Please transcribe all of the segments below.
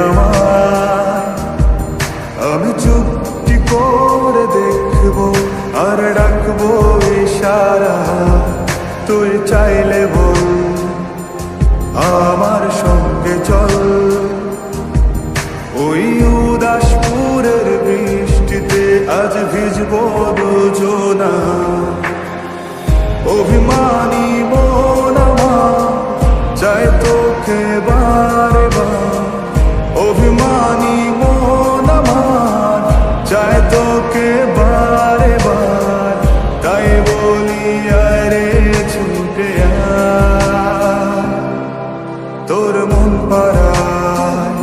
আমার, আমি চুপটি করে দেখবো আর ডাকবো ইশারা, তুই চাইলে বল আমার সঙ্গে চল। ওই উদাসপুরের বৃষ্টিতে আজ ভিজবো দুজনা, অভিমানী মন আমার চাই তোকে বারে বার, অভিমানী মন আমার চাই তোকে বারে বার, তাই বলি আরে ছুটে আয়, তোর মন পাড়ায়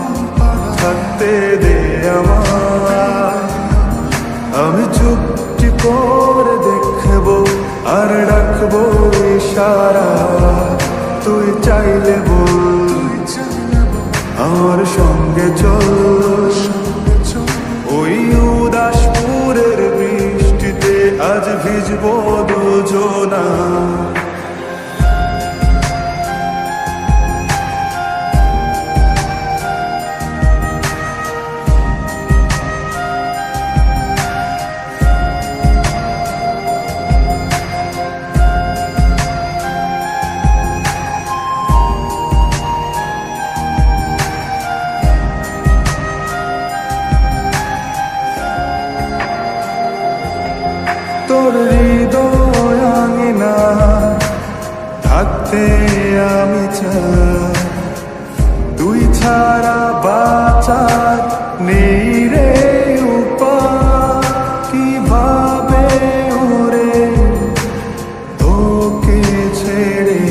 থাকতে দে আমায়, আমি চুপটি করে দেখবো আর ডাকবো ইশারা, তুই চাইলে বল আমার সঙ্গে চল। ওই উদাসপুরের বৃষ্টিতে আজ ভিজবো দুজনা, তোর হৃদয় আঙিনা থাকতে আমি চাই, তুই ছাড়া বাঁচার নেই রে উপায়, কিভাবে ওরে তোকে ছেড়ে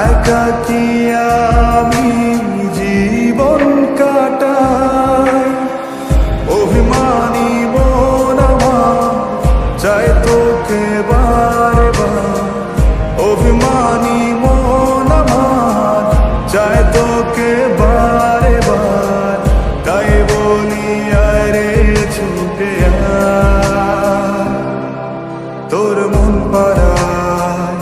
একাকী আমি জীবন কাটাই, অভিমানী মন আমার চাই তোকে বারে বার, অভিমানী মন আমার চাই তোকে বারে বার, তাই বলি আরে ছুটে আয়, তোর মন পাড়ায়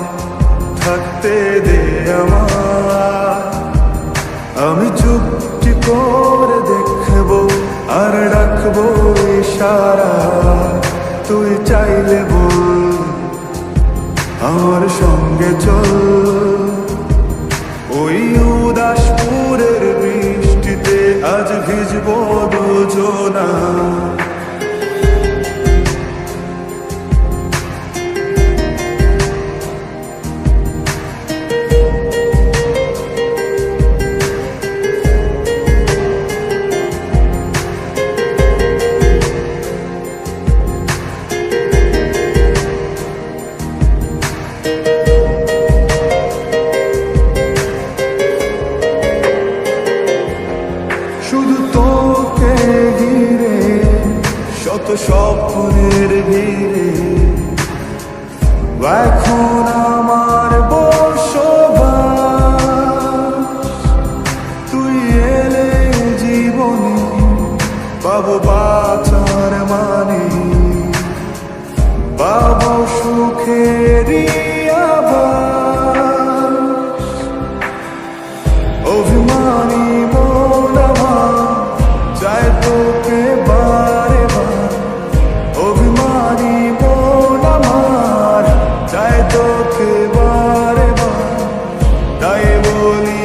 থাকতে দে আমার, আমি চুপটি করে দেখবো আর ডাকবো ইশারা, তুই চাইলে বল আমার সঙ্গে চল। ওই উদাসপুরের বৃষ্টিতে আজ ভিজবো দুজনা, শুধু তোকে ঘিরে শত স্বপ্নের ভিড়ে, এখন আমার বসবাস, তুই এলে জীবনে পাবো বাঁচার মানে, পাবো সুখেরই আভাস, অভিমানী মন আমার চাই তোকে বারে বার, অভিমানী মন আমার চাই তোকে বারে বার, তাই বলি